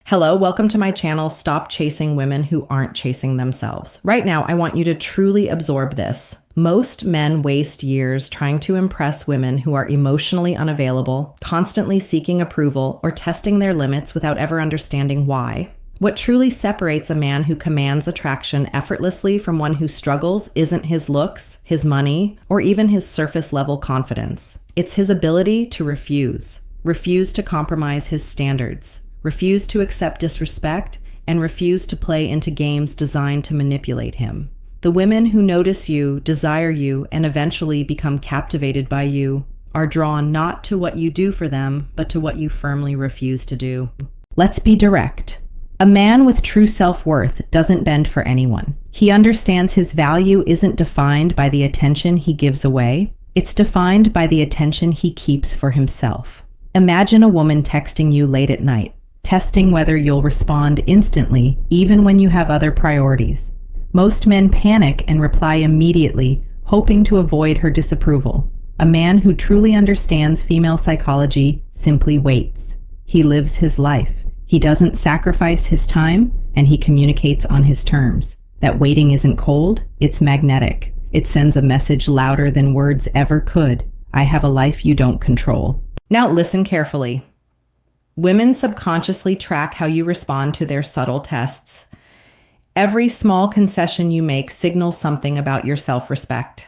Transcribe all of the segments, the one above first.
Hello, welcome to my channel, Stop Chasing Women Who Aren't Chasing Themselves. Right now, I want you to truly absorb this. Most men waste years trying to impress women who are emotionally unavailable, constantly seeking approval, or testing their limits without ever understanding why. What truly separates a man who commands attraction effortlessly from one who struggles isn't his looks, his money, or even his surface-level confidence. It's his ability to refuse to compromise his standards, refuse to accept disrespect, and refuse to play into games designed to manipulate him. The women who notice you, desire you, and eventually become captivated by you are drawn not to what you do for them, but to what you firmly refuse to do. Let's be direct. A man with true self-worth doesn't bend for anyone. He understands his value isn't defined by the attention he gives away. It's defined by the attention he keeps for himself. Imagine a woman texting you late at night, testing whether you'll respond instantly, even when you have other priorities. Most men panic and reply immediately, hoping to avoid her disapproval. A man who truly understands female psychology simply waits. He lives his life. He doesn't sacrifice his time, and he communicates on his terms. That waiting isn't cold, it's magnetic. It sends a message louder than words ever could. I have a life you don't control. Now listen carefully. Women subconsciously track how you respond to their subtle tests. Every small concession you make signals something about your self-respect.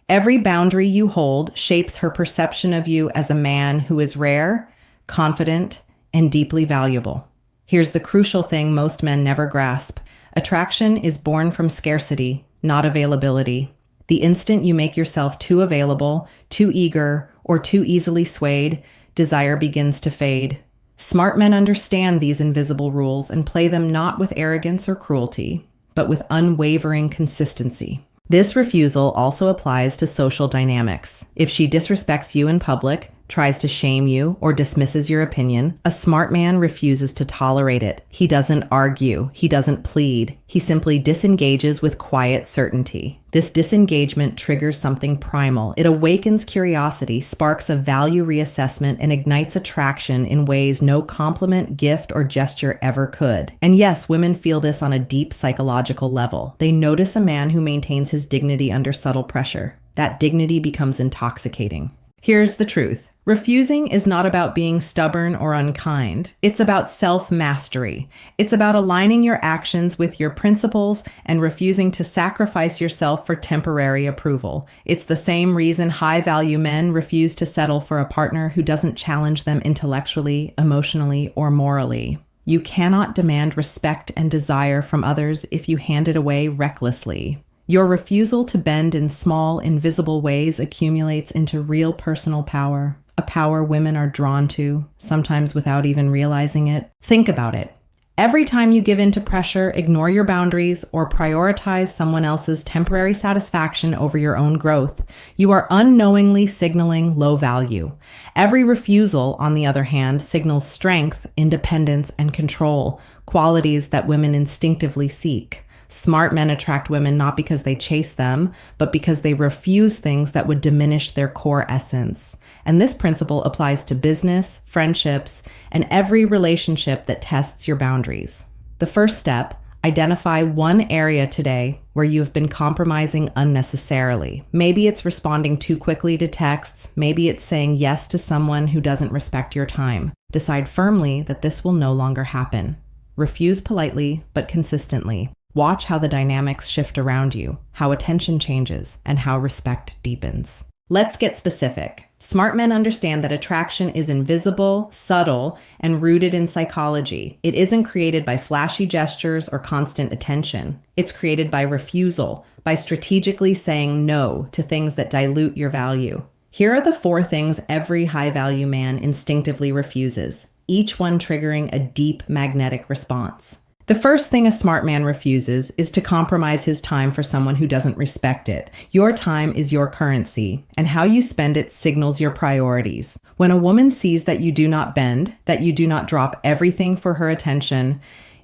Every boundary you hold shapes her perception of you as a man who is rare, confident, and deeply valuable. Here's the crucial thing most men never grasp. Attraction is born from scarcity, not availability. The instant you make yourself too available, too eager, or too easily swayed, desire begins to fade. Smart men understand these invisible rules and play them not with arrogance or cruelty, but with unwavering consistency. This refusal also applies to social dynamics. If she disrespects you in public, tries to shame you, or dismisses your opinion, a smart man refuses to tolerate it. He doesn't argue. He doesn't plead. He simply disengages with quiet certainty. This disengagement triggers something primal. It awakens curiosity, sparks a value reassessment, and ignites attraction in ways no compliment, gift, or gesture ever could. And yes, women feel this on a deep psychological level. They notice a man who maintains his dignity under subtle pressure. That dignity becomes intoxicating. Here's the truth. Refusing is not about being stubborn or unkind. It's about self-mastery. It's about aligning your actions with your principles and refusing to sacrifice yourself for temporary approval. It's the same reason high-value men refuse to settle for a partner who doesn't challenge them intellectually, emotionally, or morally. You cannot demand respect and desire from others if you hand it away recklessly. Your refusal to bend in small, invisible ways accumulates into real personal power. A power women are drawn to, sometimes without even realizing it. Think about it. Every time you give in to pressure, ignore your boundaries, or prioritize someone else's temporary satisfaction over your own growth, you are unknowingly signaling low value. Every refusal, on the other hand, signals strength, independence, and control, qualities that women instinctively seek. Smart men attract women not because they chase them, but because they refuse things that would diminish their core essence. And this principle applies to business, friendships, and every relationship that tests your boundaries. The first step, identify one area today where you have been compromising unnecessarily. Maybe it's responding too quickly to texts. Maybe it's saying yes to someone who doesn't respect your time. Decide firmly that this will no longer happen. Refuse politely, but consistently. Watch how the dynamics shift around you, how attention changes, and how respect deepens. Let's get specific. Smart men understand that attraction is invisible, subtle, and rooted in psychology. It isn't created by flashy gestures or constant attention. It's created by refusal, by strategically saying no to things that dilute your value. Here are the 4 things every high-value man instinctively refuses, each one triggering a deep magnetic response. The first thing a smart man refuses is to compromise his time for someone who doesn't respect it. Your time is your currency, and how you spend it signals your priorities. When a woman sees that you do not bend, that you do not drop everything for her attention,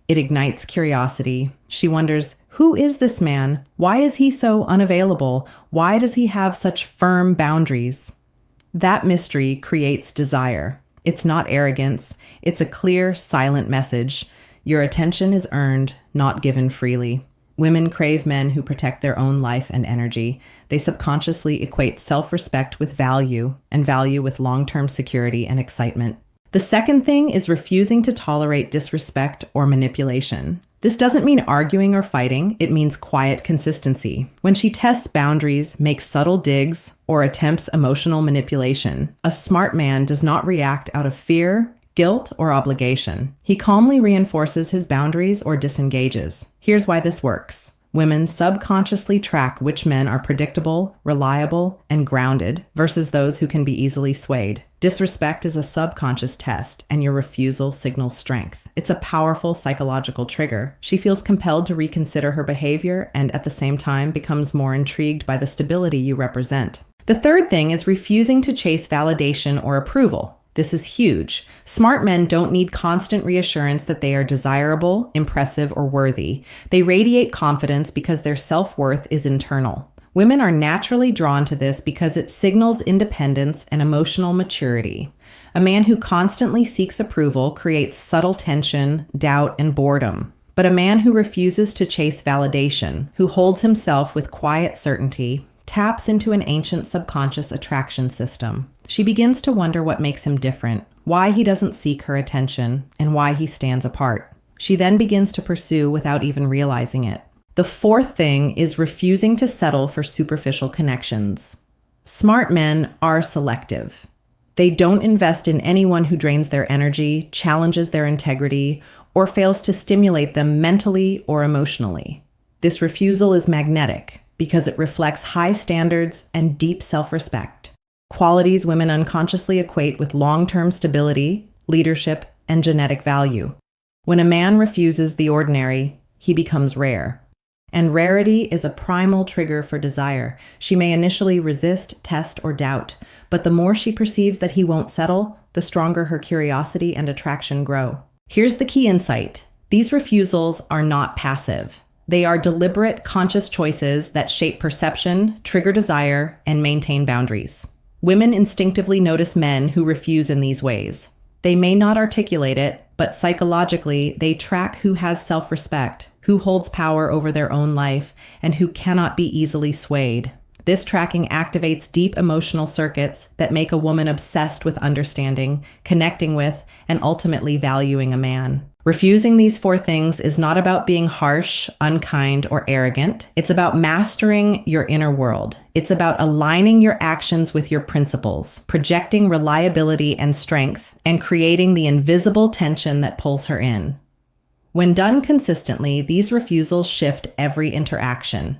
it ignites curiosity. She wonders, who is this man? Why is he so unavailable? Why does he have such firm boundaries? That mystery creates desire. It's not arrogance. It's a clear, silent message. Your attention is earned, not given freely. Women crave men who protect their own life and energy. They subconsciously equate self-respect with value, and value with long-term security and excitement. The second thing is refusing to tolerate disrespect or manipulation. This doesn't mean arguing or fighting, it means quiet consistency. When she tests boundaries, makes subtle digs, or attempts emotional manipulation, a smart man does not react out of fear, guilt, or obligation. He calmly reinforces his boundaries or disengages. Here's why this works. Women subconsciously track which men are predictable, reliable, and grounded versus those who can be easily swayed. Disrespect is a subconscious test, and your refusal signals strength. It's a powerful psychological trigger. She feels compelled to reconsider her behavior and at the same time becomes more intrigued by the stability you represent. The third thing is refusing to chase validation or approval. This is huge. Smart men don't need constant reassurance that they are desirable, impressive, or worthy. They radiate confidence because their self-worth is internal. Women are naturally drawn to this because it signals independence and emotional maturity. A man who constantly seeks approval creates subtle tension, doubt, and boredom. But a man who refuses to chase validation, who holds himself with quiet certainty, taps into an ancient subconscious attraction system. She begins to wonder what makes him different, why he doesn't seek her attention, and why he stands apart. She then begins to pursue without even realizing it. The fourth thing is refusing to settle for superficial connections. Smart men are selective. They don't invest in anyone who drains their energy, challenges their integrity, or fails to stimulate them mentally or emotionally. This refusal is magnetic because it reflects high standards and deep self-respect, qualities women unconsciously equate with long-term stability, leadership, and genetic value. When a man refuses the ordinary, he becomes rare. And rarity is a primal trigger for desire. She may initially resist, test, or doubt, but the more she perceives that he won't settle, the stronger her curiosity and attraction grow. Here's the key insight. These refusals are not passive. They are deliberate, conscious choices that shape perception, trigger desire, and maintain boundaries. Women instinctively notice men who refuse in these ways. They may not articulate it, but psychologically, they track who has self-respect, who holds power over their own life, and who cannot be easily swayed. This tracking activates deep emotional circuits that make a woman obsessed with understanding, connecting with, and ultimately valuing a man. Refusing these four things is not about being harsh, unkind, or arrogant. It's about mastering your inner world. It's about aligning your actions with your principles, projecting reliability and strength, and creating the invisible tension that pulls her in. When done consistently, these refusals shift every interaction.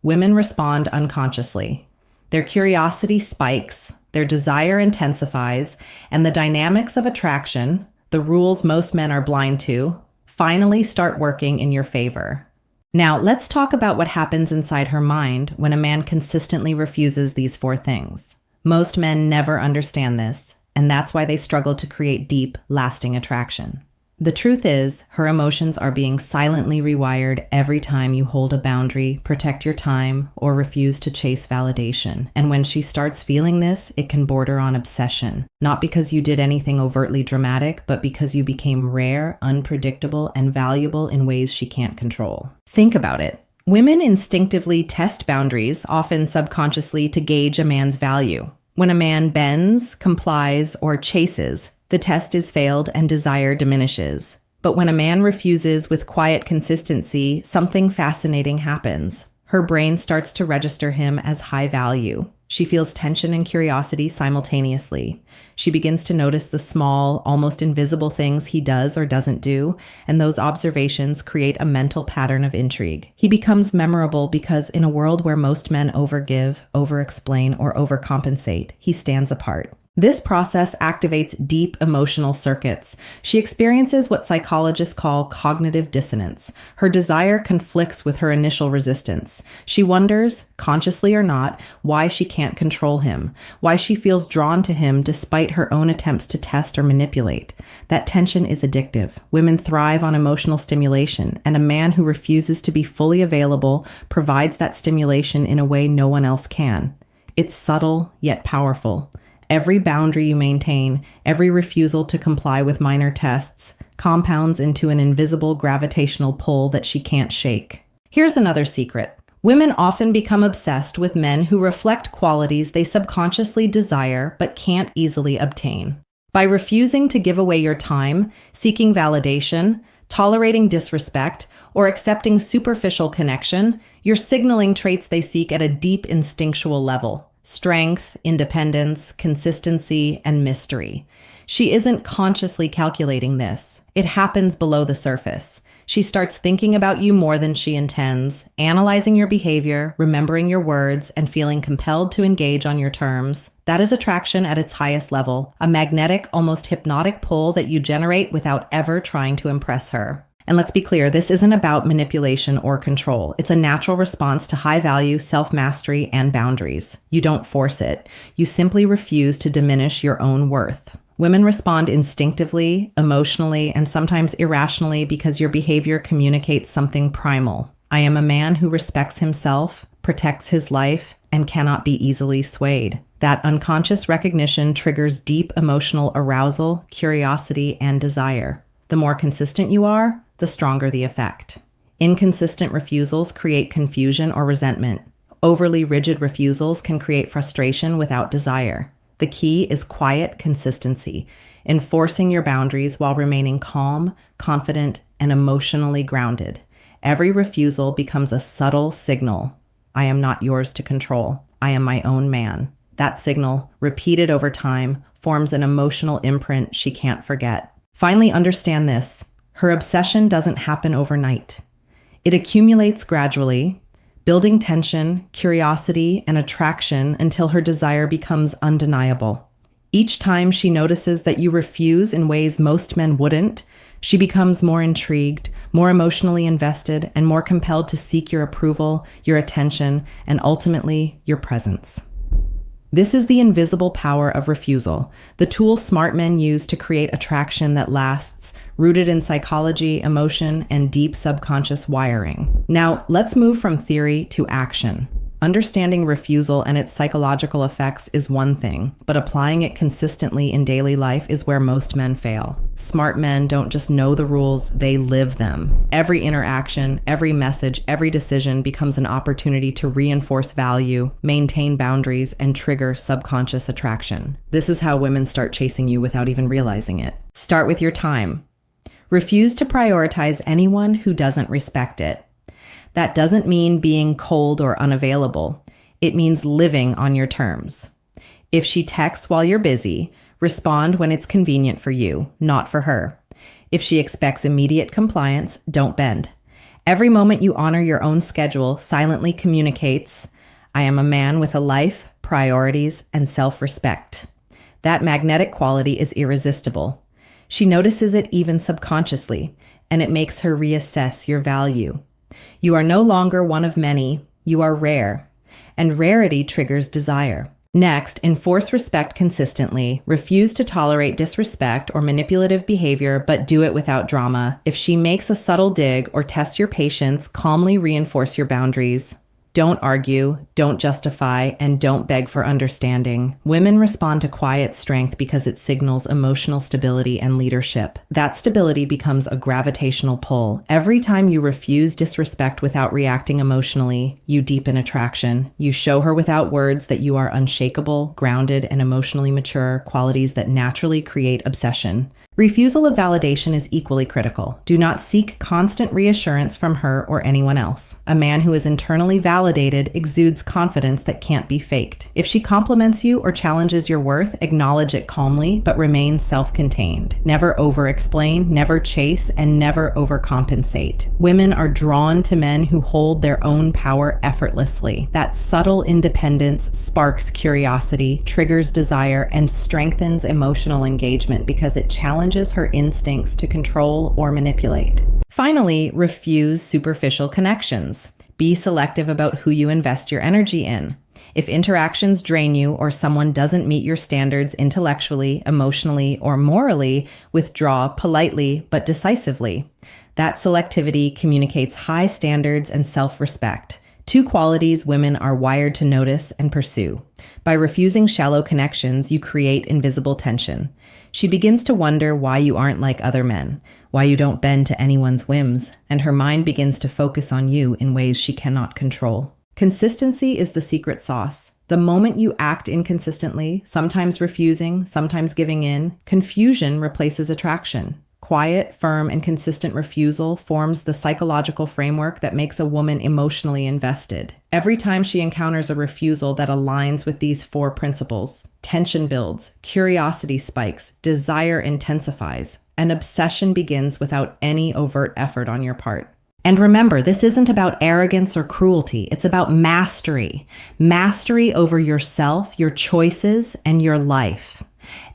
Women respond unconsciously. Their curiosity spikes, their desire intensifies, and the dynamics of attraction, the rules most men are blind to, finally start working in your favor. Now, let's talk about what happens inside her mind when a man consistently refuses these four things. Most men never understand this, and that's why they struggle to create deep, lasting attraction. The truth is, her emotions are being silently rewired every time you hold a boundary, protect your time, or refuse to chase validation. And when she starts feeling this, it can border on obsession. Not because you did anything overtly dramatic, but because you became rare, unpredictable, and valuable in ways she can't control. Think about it. Women instinctively test boundaries, often subconsciously, to gauge a man's value. When a man bends, complies, or chases, the test is failed and desire diminishes. But when a man refuses with quiet consistency, something fascinating happens. Her brain starts to register him as high value. She feels tension and curiosity simultaneously. She begins to notice the small, almost invisible things he does or doesn't do, and those observations create a mental pattern of intrigue. He becomes memorable because in a world where most men overgive, over-explain, or overcompensate, he stands apart. This process activates deep emotional circuits. She experiences what psychologists call cognitive dissonance. Her desire conflicts with her initial resistance. She wonders, consciously or not, why she can't control him, why she feels drawn to him despite her own attempts to test or manipulate. That tension is addictive. Women thrive on emotional stimulation, and a man who refuses to be fully available provides that stimulation in a way no one else can. It's subtle, yet powerful. Every boundary you maintain, every refusal to comply with minor tests, compounds into an invisible gravitational pull that she can't shake. Here's another secret. Women often become obsessed with men who reflect qualities they subconsciously desire but can't easily obtain. By refusing to give away your time, seeking validation, tolerating disrespect, or accepting superficial connection, you're signaling traits they seek at a deep instinctual level: strength, independence, consistency, and mystery. She isn't consciously calculating this. It happens below the surface. She starts thinking about you more than she intends, analyzing your behavior, remembering your words, and feeling compelled to engage on your terms. That is attraction at its highest level, a magnetic, almost hypnotic pull that you generate without ever trying to impress her. And let's be clear, this isn't about manipulation or control. It's a natural response to high value, self-mastery, and boundaries. You don't force it. You simply refuse to diminish your own worth. Women respond instinctively, emotionally, and sometimes irrationally because your behavior communicates something primal. I am a man who respects himself, protects his life, and cannot be easily swayed. That unconscious recognition triggers deep emotional arousal, curiosity, and desire. The more consistent you are, the stronger the effect. Inconsistent refusals create confusion or resentment. Overly rigid refusals can create frustration without desire. The key is quiet consistency, enforcing your boundaries while remaining calm, confident, and emotionally grounded. Every refusal becomes a subtle signal. I am not yours to control. I am my own man. That signal, repeated over time, forms an emotional imprint she can't forget. Finally, understand this. Her obsession doesn't happen overnight. It accumulates gradually, building tension, curiosity, and attraction until her desire becomes undeniable. Each time she notices that you refuse in ways most men wouldn't, she becomes more intrigued, more emotionally invested, and more compelled to seek your approval, your attention, and ultimately, your presence. This is the invisible power of refusal, the tool smart men use to create attraction that lasts, rooted in psychology, emotion, and deep subconscious wiring. Now, let's move from theory to action. Understanding refusal and its psychological effects is one thing, but applying it consistently in daily life is where most men fail. Smart men don't just know the rules, they live them. Every interaction, every message, every decision becomes an opportunity to reinforce value, maintain boundaries, and trigger subconscious attraction. This is how women start chasing you without even realizing it. Start with your time. Refuse to prioritize anyone who doesn't respect it. That doesn't mean being cold or unavailable. It means living on your terms. If she texts while you're busy, respond when it's convenient for you, not for her. If she expects immediate compliance, don't bend. Every moment you honor your own schedule silently communicates, I am a man with a life, priorities, and self-respect. That magnetic quality is irresistible. She notices it even subconsciously, and it makes her reassess your value. You are no longer one of many, you are rare, and rarity triggers desire. Next, enforce respect consistently. Refuse to tolerate disrespect or manipulative behavior, but do it without drama. If she makes a subtle dig or tests your patience, calmly reinforce your boundaries. Don't argue, don't justify, and don't beg for understanding. Women respond to quiet strength because it signals emotional stability and leadership. That stability becomes a gravitational pull. Every time you refuse disrespect without reacting emotionally, you deepen attraction. You show her without words that you are unshakable, grounded, and emotionally mature, qualities that naturally create obsession. Refusal of validation is equally critical. Do not seek constant reassurance from her or anyone else. A man who is internally validated exudes confidence that can't be faked. If she compliments you or challenges your worth, acknowledge it calmly, but remain self-contained. Never over-explain, never chase, and never overcompensate. Women are drawn to men who hold their own power effortlessly. That subtle independence sparks curiosity, triggers desire, and strengthens emotional engagement because it challenges her instincts to control or manipulate. Finally, refuse superficial connections. Be selective about who you invest your energy in. If interactions drain you or someone doesn't meet your standards intellectually, emotionally, or morally, withdraw politely but decisively. That selectivity communicates high standards and self-respect. Two qualities women are wired to notice and pursue. By refusing shallow connections, you create invisible tension. She begins to wonder why you aren't like other men, why you don't bend to anyone's whims, and her mind begins to focus on you in ways she cannot control. Consistency is the secret sauce. The moment you act inconsistently, sometimes refusing, sometimes giving in, confusion replaces attraction. Quiet, firm, and consistent refusal forms the psychological framework that makes a woman emotionally invested. Every time she encounters a refusal that aligns with these four principles, tension builds, curiosity spikes, desire intensifies, and obsession begins without any overt effort on your part. And remember, this isn't about arrogance or cruelty. It's about mastery. Mastery over yourself, your choices, and your life.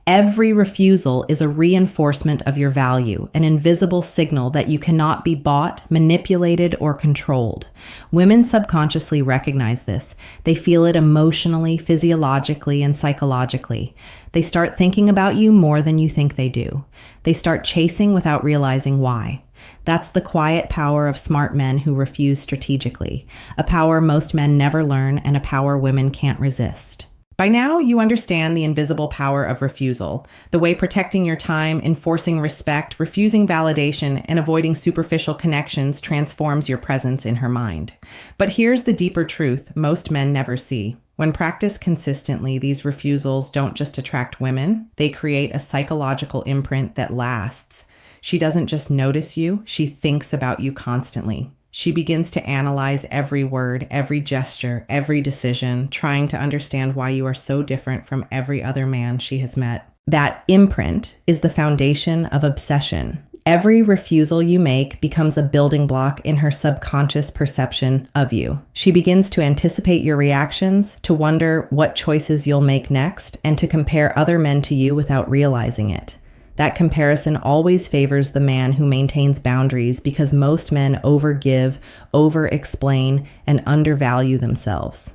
Every refusal is a reinforcement of your value, an invisible signal that you cannot be bought, manipulated, or controlled. Women subconsciously recognize this. They feel it emotionally, physiologically, and psychologically. They start thinking about you more than you think they do. They start chasing without realizing why. That's the quiet power of smart men who refuse strategically, a power most men never learn and a power women can't resist. By now, you understand the invisible power of refusal, the way protecting your time, enforcing respect, refusing validation, and avoiding superficial connections transforms your presence in her mind. But here's the deeper truth most men never see. When practiced consistently, these refusals don't just attract women, they create a psychological imprint that lasts. She doesn't just notice you, she thinks about you constantly. She begins to analyze every word, every gesture, every decision, trying to understand why you are so different from every other man she has met. That imprint is the foundation of obsession. Every refusal you make becomes a building block in her subconscious perception of you. She begins to anticipate your reactions, to wonder what choices you'll make next, and to compare other men to you without realizing it. That comparison always favors the man who maintains boundaries because most men overgive, over-explain, and undervalue themselves.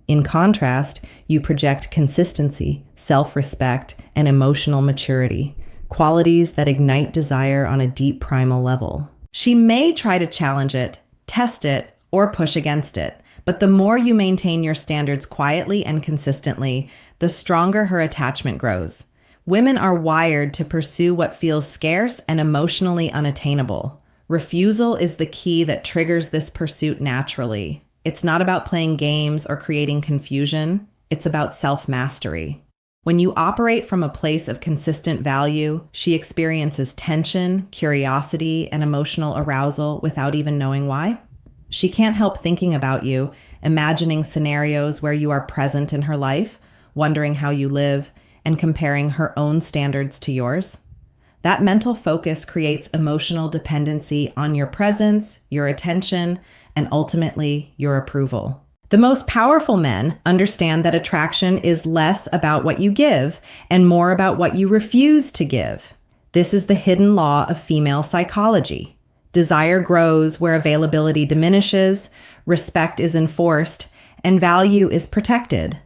In contrast, you project consistency, self-respect, and emotional maturity, qualities that ignite desire on a deep primal level. She may try to challenge it, test it, or push against it, but the more you maintain your standards quietly and consistently, the stronger her attachment grows. Women are wired to pursue what feels scarce and emotionally unattainable. Refusal is the key that triggers this pursuit naturally. It's not about playing games or creating confusion. It's about self-mastery. When you operate from a place of consistent value, she experiences tension, curiosity, and emotional arousal without even knowing why. She can't help thinking about you, imagining scenarios where you are present in her life, wondering how you live, and comparing her own standards to yours. That mental focus creates emotional dependency on your presence, your attention, and ultimately your approval. The most powerful men understand that attraction is less about what you give and more about what you refuse to give. This is the hidden law of female psychology. Desire grows where availability diminishes, respect is enforced, and value is protected.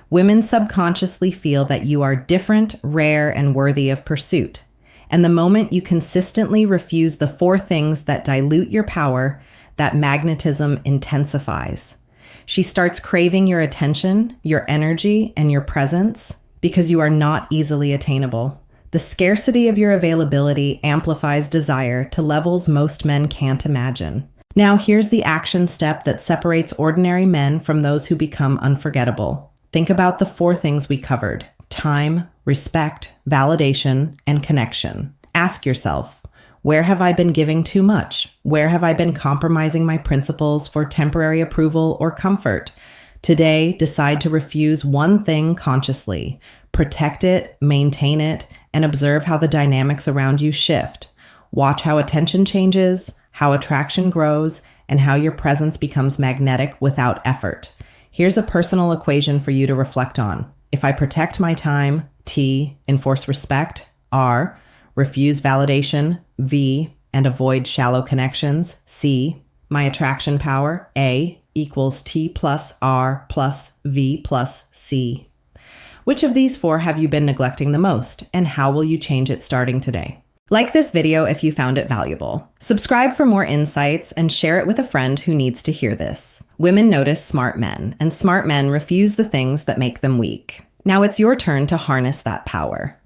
Women subconsciously feel that you are different, rare, and worthy of pursuit. And the moment you consistently refuse the four things that dilute your power, that magnetism intensifies. She starts craving your attention, your energy, and your presence because you are not easily attainable. The scarcity of your availability amplifies desire to levels most men can't imagine. Now here's the action step that separates ordinary men from those who become unforgettable. Think about the four things we covered: time, respect, validation, and connection. Ask yourself, where have I been giving too much? Where have I been compromising my principles for temporary approval or comfort? Today, decide to refuse one thing consciously. Protect it, maintain it, and observe how the dynamics around you shift. Watch how attention changes, how attraction grows, and how your presence becomes magnetic without effort. Here's a personal equation for you to reflect on. If I protect my time, T, enforce respect, R, refuse validation, V, and avoid shallow connections, C, my attraction power, A, equals T plus R plus V plus C. Which of these four have you been neglecting the most, and how will you change it starting today? Like this video if you found it valuable. Subscribe for more insights and share it with a friend who needs to hear this. Women notice smart men, and smart men refuse the things that make them weak. Now it's your turn to harness that power.